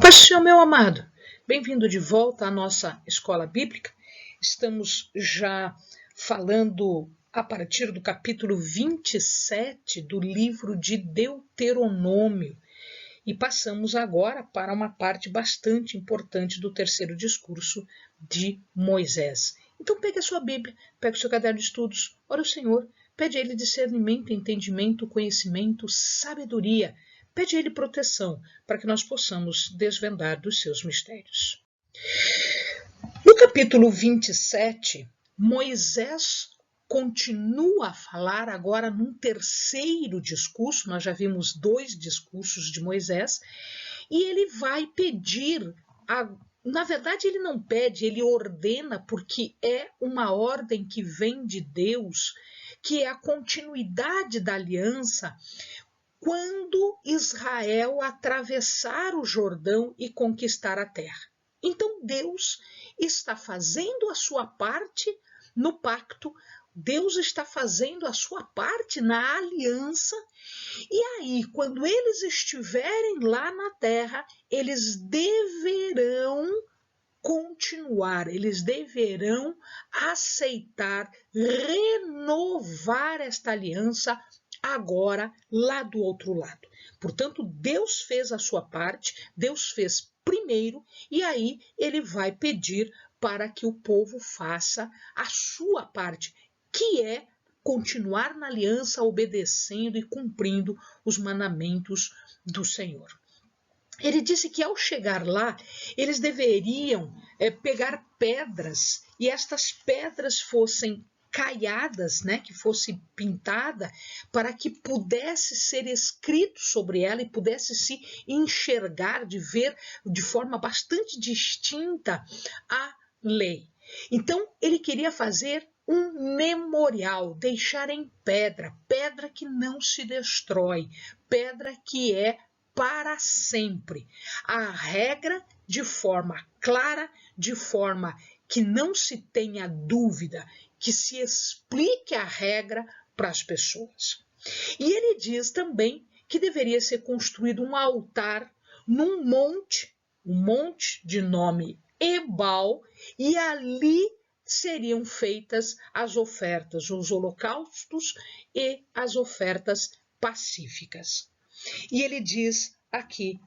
Paixão, meu amado, bem-vindo de volta à nossa escola bíblica. Estamos já falando a partir do capítulo 27 do livro de Deuteronômio e passamos agora para uma parte bastante importante do terceiro discurso de Moisés. Então pegue a sua Bíblia, pegue o seu caderno de estudos, ore ao Senhor, pede a Ele discernimento, entendimento, conhecimento, sabedoria. Pede a Ele proteção, para que nós possamos desvendar dos seus mistérios. No capítulo 27, Moisés continua a falar agora num terceiro discurso. Nós já vimos 2 discursos de Moisés, e ele vai pedir, na verdade ele não pede, ele ordena, porque é uma ordem que vem de Deus, que é a continuidade da aliança, quando Israel atravessar o Jordão e conquistar a terra. Então Deus está fazendo a sua parte no pacto, Deus está fazendo a sua parte na aliança, e aí, quando eles estiverem lá na terra, eles deverão continuar, eles deverão aceitar, renovar esta aliança agora lá do outro lado. Portanto, Deus fez a sua parte, Deus fez primeiro, e aí ele vai pedir para que o povo faça a sua parte, que é continuar na aliança, obedecendo e cumprindo os mandamentos do Senhor. Ele disse que ao chegar lá, eles deveriam pegar pedras, e estas pedras fossem caiadas, né, que fosse pintada, para que pudesse ser escrito sobre ela e pudesse se enxergar, de ver de forma bastante distinta a lei. Então, ele queria fazer um memorial, deixar em pedra, pedra que não se destrói, pedra que é para sempre. A regra de forma clara, de forma que não se tenha dúvida, que se explique a regra para as pessoas. E ele diz também que deveria ser construído um altar num monte, um monte de nome Ebal, e ali seriam feitas as ofertas, os holocaustos e as ofertas pacíficas. E ele diz aqui,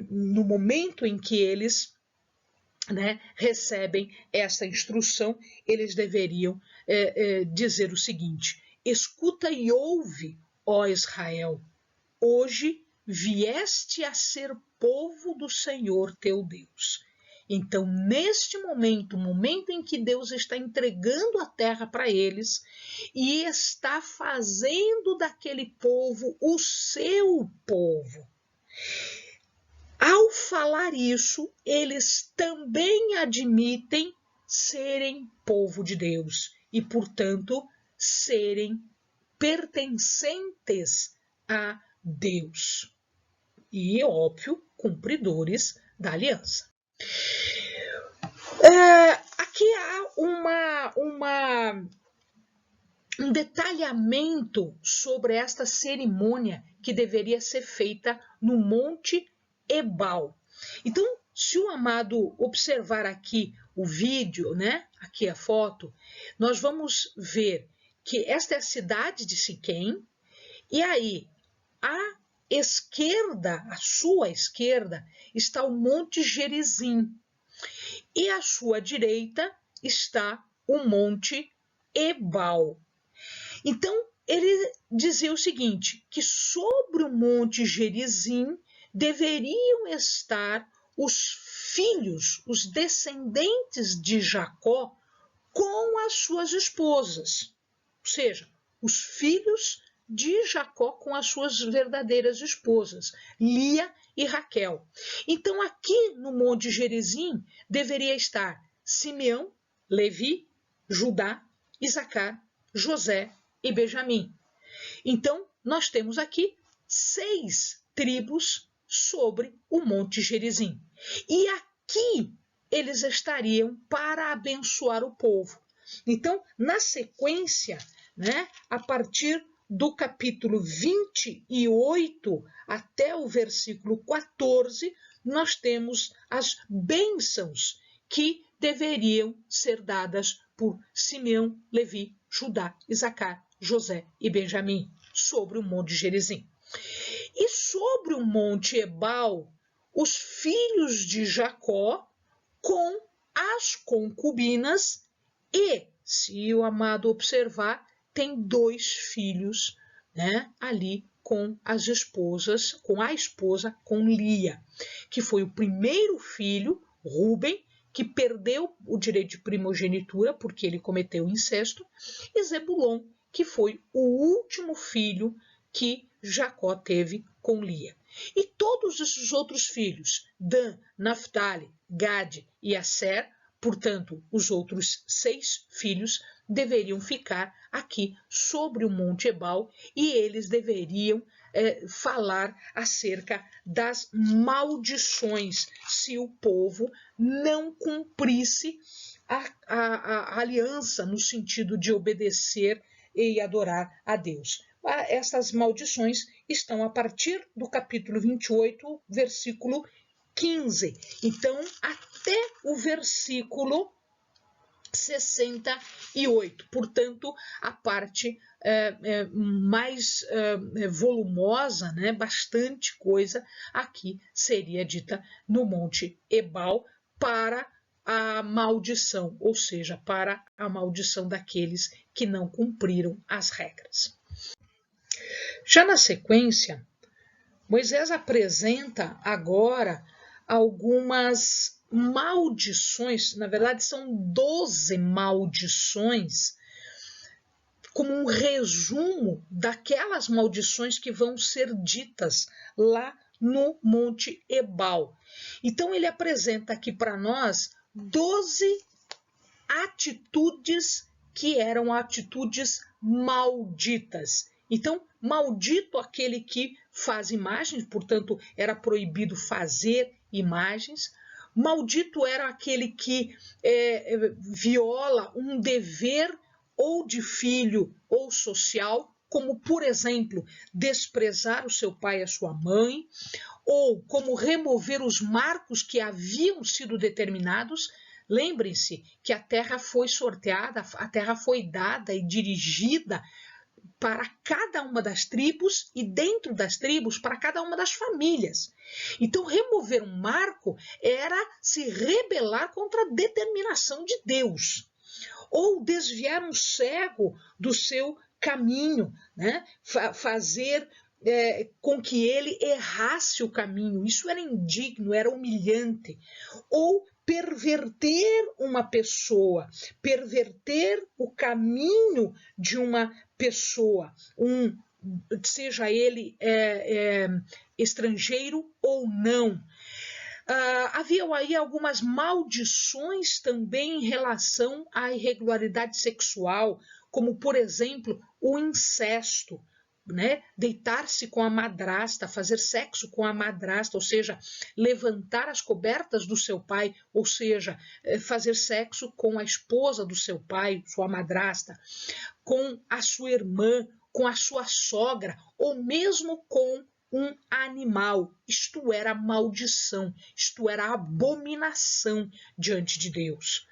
no momento em que eles recebem essa instrução, eles deveriam dizer o seguinte: escuta e ouve, ó Israel, hoje vieste a ser povo do Senhor teu Deus. Então, neste momento, o momento em que Deus está entregando a terra para eles e está fazendo daquele povo o seu povo, ao falar isso, eles também admitem serem povo de Deus e, portanto, serem pertencentes a Deus. E, óbvio, cumpridores da aliança. Aqui há um detalhamento sobre esta cerimônia que deveria ser feita no Monte Ebal. Então, se o amado observar aqui o vídeo, aqui a foto, nós vamos ver que esta é a cidade de Siquém, e aí à esquerda, à sua esquerda, está o Monte Gerizim, e à sua direita está o Monte Ebal. Então, ele dizia o seguinte, que sobre o Monte Gerizim deveriam estar os filhos, os descendentes de Jacó, com as suas esposas. Ou seja, os filhos de Jacó com as suas verdadeiras esposas, Lia e Raquel. Então, aqui no Monte Gerizim deveria estar Simeão, Levi, Judá, Isacar, José e Benjamim. Então, nós temos aqui 6 tribos sobre o Monte Gerizim. E aqui eles estariam para abençoar o povo. Então, na sequência, a partir do capítulo 28 até o versículo 14, nós temos as bênçãos que deveriam ser dadas por Simeão, Levi, Judá, Isacar, José e Benjamim sobre o Monte Gerizim. E sobre o Monte Ebal, os filhos de Jacó com as concubinas e, se o amado observar, tem 2 filhos, né, ali com as esposas, com Lia, que foi o primeiro filho, Rúben, que perdeu o direito de primogenitura porque ele cometeu incesto, e Zebulon, que foi o último filho que Jacó teve com Lia. E todos esses outros filhos, Dan, Naftali, Gade e Asser, portanto, os outros 6 filhos, deveriam ficar aqui sobre o Monte Ebal e eles deveriam falar acerca das maldições se o povo não cumprisse a aliança no sentido de obedecer e adorar a Deus. Essas maldições estão a partir do capítulo 28, versículo 15. Então, até o versículo 68. Portanto, a parte mais volumosa, né, bastante coisa, aqui seria dita no Monte Ebal para a maldição, ou seja, para a maldição daqueles que não cumpriram as regras. Já na sequência, Moisés apresenta agora algumas maldições, na verdade são 12 maldições, como um resumo daquelas maldições que vão ser ditas lá no Monte Ebal. Então ele apresenta aqui para nós 12 atitudes que eram atitudes malditas. Então, maldito aquele que faz imagens, portanto, era proibido fazer imagens. Maldito era aquele que viola um dever ou de filho ou social, como, por exemplo, desprezar o seu pai e a sua mãe, ou como remover os marcos que haviam sido determinados. Lembrem-se que a terra foi sorteada, a terra foi dada e dirigida para cada uma das tribos e dentro das tribos para cada uma das famílias. Então, remover um marco era se rebelar contra a determinação de Deus, ou desviar um cego do seu caminho, né? Fazer com que ele errasse o caminho. Isso era indigno, era humilhante. Ou perverter uma pessoa, perverter o caminho de uma pessoa, seja ele estrangeiro ou não. Havia aí algumas maldições também em relação à irregularidade sexual, como, por exemplo, o incesto, né? Deitar-se com a madrasta, fazer sexo com a madrasta, ou seja, levantar as cobertas do seu pai, ou seja, fazer sexo com a esposa do seu pai, sua madrasta, com a sua irmã, com a sua sogra, ou mesmo com um animal. Isto era maldição, isto era abominação diante de Deus.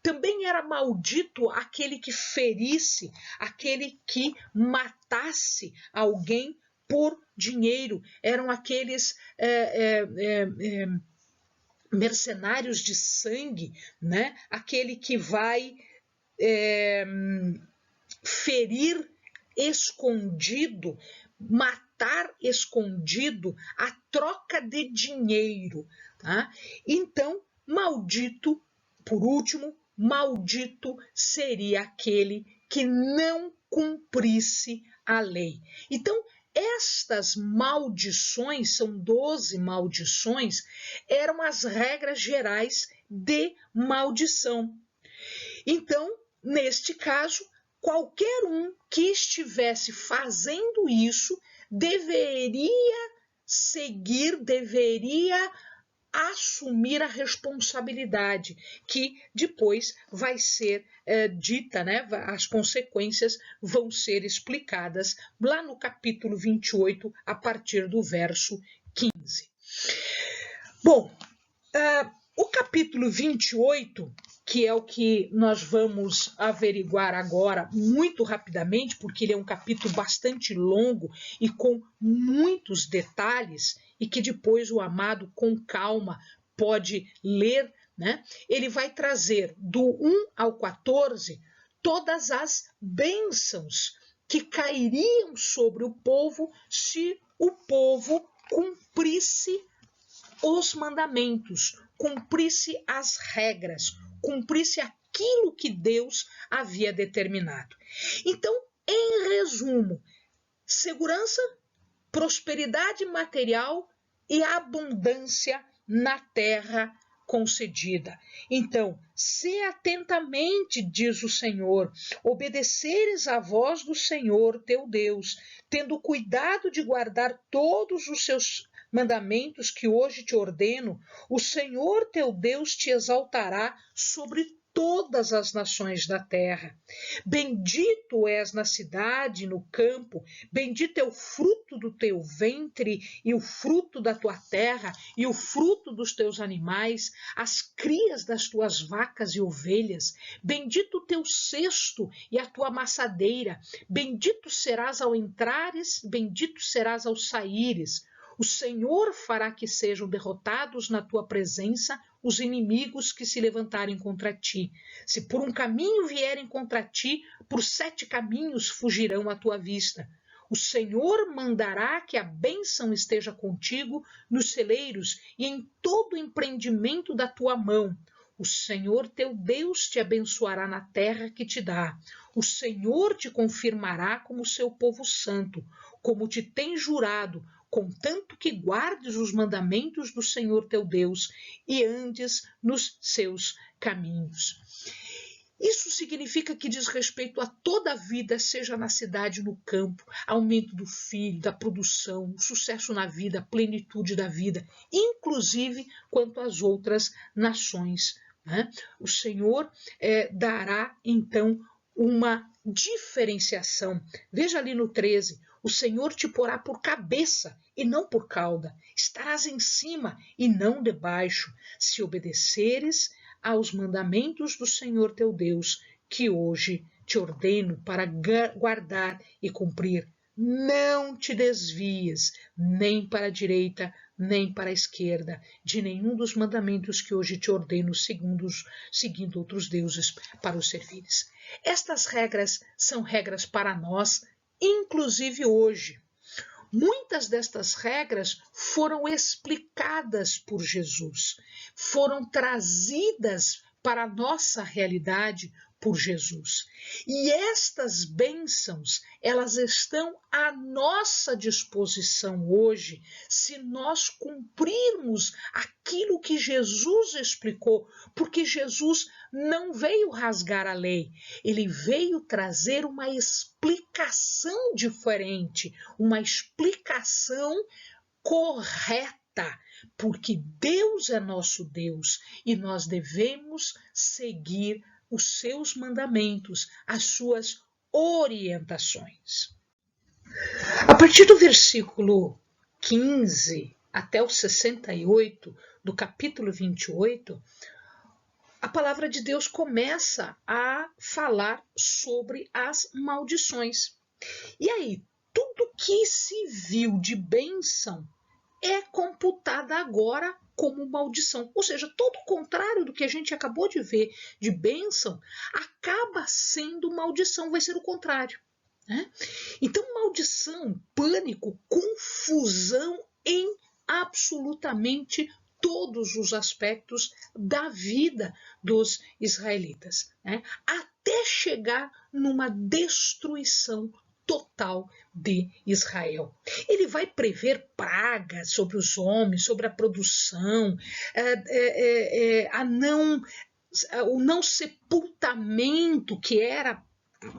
Também era maldito aquele que ferisse, aquele que matasse alguém por dinheiro. Eram aqueles mercenários de sangue, né? Aquele que vai ferir escondido, matar escondido, a troca de dinheiro. Tá? Então, maldito, por último, maldito seria aquele que não cumprisse a lei. Então, estas maldições, são 12 maldições, eram as regras gerais de maldição. Então, neste caso, qualquer um que estivesse fazendo isso deveria seguir, deveria assumir a responsabilidade, que depois vai ser dita, né? As consequências vão ser explicadas lá no capítulo 28, a partir do verso 15. Bom, o capítulo 28, que é o que nós vamos averiguar agora muito rapidamente, porque ele é um capítulo bastante longo e com muitos detalhes, e que depois o amado com calma pode ler, né? Ele vai trazer do 1 ao 14 todas as bênçãos que cairiam sobre o povo se o povo cumprisse os mandamentos, cumprisse as regras, cumprisse aquilo que Deus havia determinado. Então, em resumo, segurança, prosperidade material e abundância na terra concedida. Então, se atentamente, diz o Senhor, obedeceres à voz do Senhor teu Deus, tendo cuidado de guardar todos os seus mandamentos que hoje te ordeno, o Senhor teu Deus te exaltará sobre todas as nações da terra. Bendito és na cidade, no campo, bendito é o fruto do teu ventre e o fruto da tua terra e o fruto dos teus animais, as crias das tuas vacas e ovelhas. Bendito o teu cesto e a tua amassadeira. Bendito serás ao entrares, bendito serás ao saíres. O Senhor fará que sejam derrotados na tua presença os inimigos que se levantarem contra ti. Se por um caminho vierem contra ti, por 7 caminhos fugirão à tua vista. O Senhor mandará que a bênção esteja contigo nos celeiros e em todo o empreendimento da tua mão. O Senhor teu Deus te abençoará na terra que te dá. O Senhor te confirmará como seu povo santo, como te tem jurado, contanto que guardes os mandamentos do Senhor teu Deus e andes nos seus caminhos. Isso significa que diz respeito a toda a vida, seja na cidade, no campo, aumento do filho, da produção, sucesso na vida, plenitude da vida, inclusive quanto às outras nações, né? O Senhor dará, então, uma diferenciação. Veja ali no 13, o Senhor te porá por cabeça e não por cauda. Estarás em cima e não debaixo, se obedeceres aos mandamentos do Senhor teu Deus, que hoje te ordeno para guardar e cumprir. Não te desvies, nem para a direita, nem para a esquerda, de nenhum dos mandamentos que hoje te ordeno, seguindo outros deuses para os servires. Estas regras são regras para nós, inclusive hoje. Muitas destas regras foram explicadas por Jesus, foram trazidas para a nossa realidade por Jesus. E estas bênçãos, elas estão à nossa disposição hoje, se nós cumprirmos aquilo que Jesus explicou, porque Jesus não veio rasgar a lei, ele veio trazer uma explicação diferente, uma explicação correta, porque Deus é nosso Deus e nós devemos seguir os seus mandamentos, as suas orientações. A partir do versículo 15 até o 68 do capítulo 28, a palavra de Deus começa a falar sobre as maldições. E aí, tudo que se viu de bênção é computada agora como maldição. Ou seja, todo o contrário do que a gente acabou de ver de bênção, acaba sendo maldição, vai ser o contrário, né? Então, maldição, pânico, confusão em absolutamente todos os aspectos da vida dos israelitas, né? Até chegar numa destruição total de Israel. Ele vai prever pragas sobre os homens, sobre a produção, o não sepultamento, que era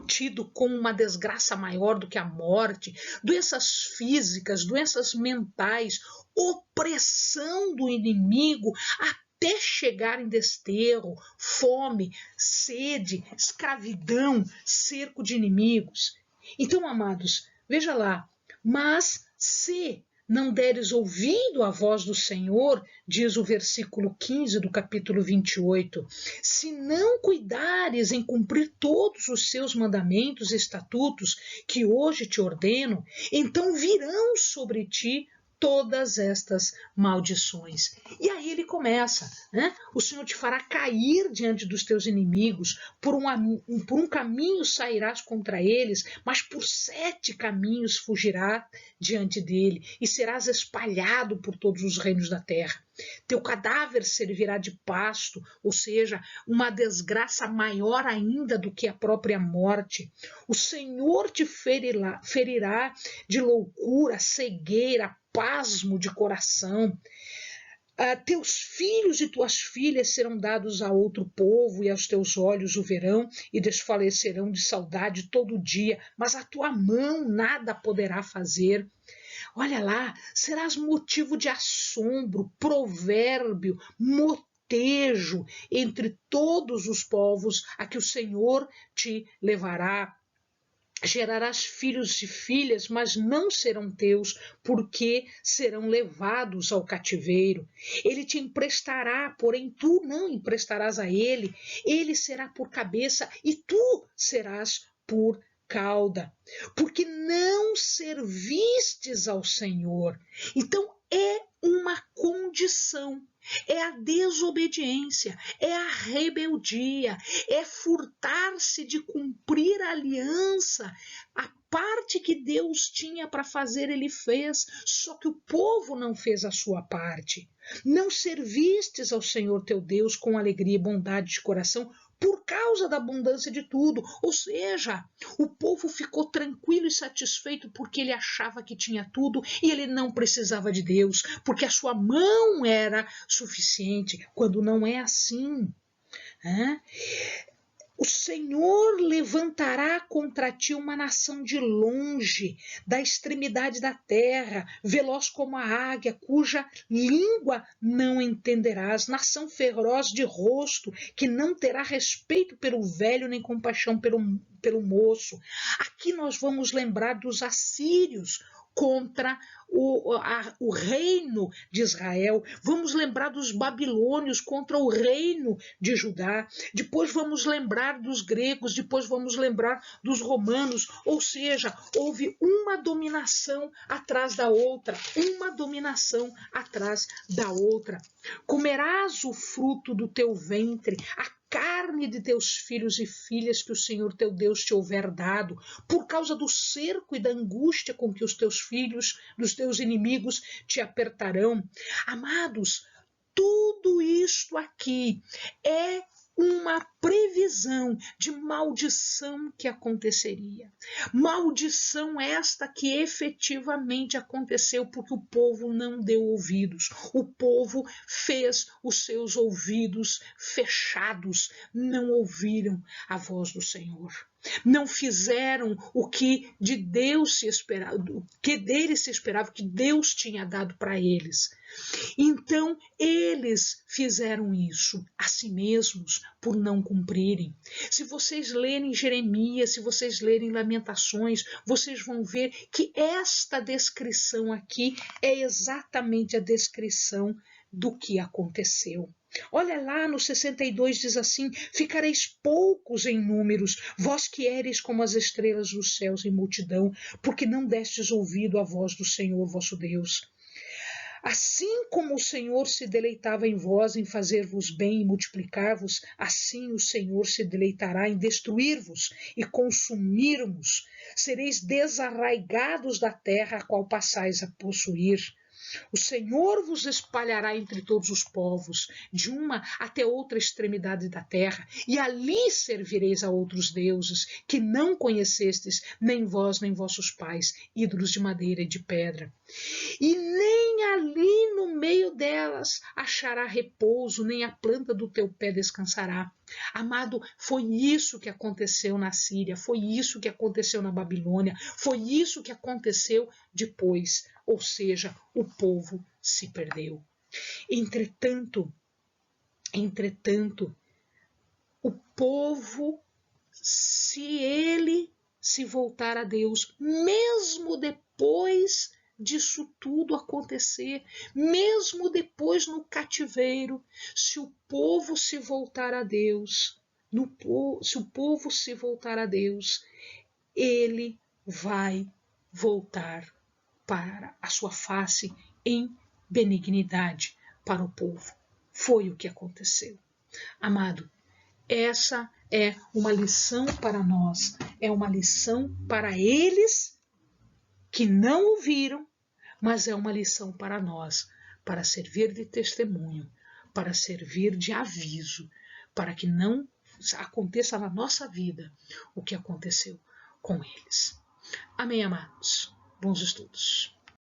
tido como uma desgraça maior do que a morte, doenças físicas, doenças mentais, opressão do inimigo até chegar em desterro, fome, sede, escravidão, cerco de inimigos. Então, amados, veja lá, mas se não deres ouvido à voz do Senhor, diz o versículo 15 do capítulo 28, se não cuidares em cumprir todos os seus mandamentos e estatutos que hoje te ordeno, então virão sobre ti todas estas maldições. E aí ele começa, né? O Senhor te fará cair diante dos teus inimigos, por um caminho sairás contra eles, mas por 7 caminhos fugirás diante dele, e serás espalhado por todos os reinos da terra. Teu cadáver servirá de pasto, ou seja, uma desgraça maior ainda do que a própria morte. O Senhor te ferirá de loucura, cegueira, pasmo de coração. Teus filhos e tuas filhas serão dados a outro povo, e aos teus olhos o verão, e desfalecerão de saudade todo dia, mas a tua mão nada poderá fazer. Olha lá, serás motivo de assombro, provérbio, motejo entre todos os povos a que o Senhor te levará. Gerarás filhos e filhas, mas não serão teus, porque serão levados ao cativeiro. Ele te emprestará, porém tu não emprestarás a ele. Ele será por cabeça e tu serás por cauda, porque não servistes ao Senhor. Então é uma condição. É a desobediência, é a rebeldia, é furtar-se de cumprir a aliança. A parte que Deus tinha para fazer, ele fez, só que o povo não fez a sua parte. Não servistes ao Senhor teu Deus com alegria e bondade de coração, por causa da abundância de tudo. Ou seja, o povo ficou tranquilo e satisfeito porque ele achava que tinha tudo e ele não precisava de Deus, porque a sua mão era suficiente, quando não é assim. O Senhor levantará contra ti uma nação de longe, da extremidade da terra, veloz como a águia, cuja língua não entenderás, nação feroz de rosto, que não terá respeito pelo velho, nem compaixão pelo moço. Aqui nós vamos lembrar dos assírios contra o reino de Israel. Vamos lembrar dos babilônios contra o reino de Judá. Depois vamos lembrar dos gregos, depois vamos lembrar dos romanos. Ou seja, houve uma dominação atrás da outra, uma dominação atrás da outra. Comerás o fruto do teu ventre, a carne de teus filhos e filhas que o Senhor teu Deus te houver dado, por causa do cerco e da angústia com que os teus filhos, dos teus inimigos, te apertarão. Amados, tudo isto aqui é uma previsão de maldição que aconteceria. Maldição esta que efetivamente aconteceu porque o povo não deu ouvidos. O povo fez os seus ouvidos fechados, não ouviram a voz do Senhor. Não fizeram o que de Deus se esperava, o que deles se esperava, o que Deus tinha dado para eles. Então, eles fizeram isso a si mesmos por não cumprirem. Se vocês lerem Jeremias, se vocês lerem Lamentações, vocês vão ver que esta descrição aqui é exatamente a descrição do que aconteceu. Olha lá no 62 diz assim: ficareis poucos em números, vós que éreis como as estrelas dos céus em multidão, porque não destes ouvido à voz do Senhor vosso Deus. Assim como o Senhor se deleitava em vós, em fazer-vos bem e multiplicar-vos, assim o Senhor se deleitará em destruir-vos e consumir-vos. Sereis desarraigados da terra a qual passais a possuir. O Senhor vos espalhará entre todos os povos, de uma até outra extremidade da terra, e ali servireis a outros deuses, que não conhecestes, nem vós, nem vossos pais, ídolos de madeira e de pedra. E nem ali no meio delas achará repouso, nem a planta do teu pé descansará. Amado, foi isso que aconteceu na Síria, foi isso que aconteceu na Babilônia, foi isso que aconteceu depois. Ou seja, o povo se perdeu. Entretanto, o povo, se ele se voltar a Deus, mesmo depois disso tudo acontecer, mesmo depois no cativeiro, se o povo se voltar a Deus, se o povo se voltar a Deus, ele vai voltar para a sua face em benignidade para o povo. Foi o que aconteceu. Amado, essa é uma lição para nós, é uma lição para eles que não ouviram, mas é uma lição para nós, para servir de testemunho, para servir de aviso, para que não aconteça na nossa vida o que aconteceu com eles. Amém, amados? Bons estudos.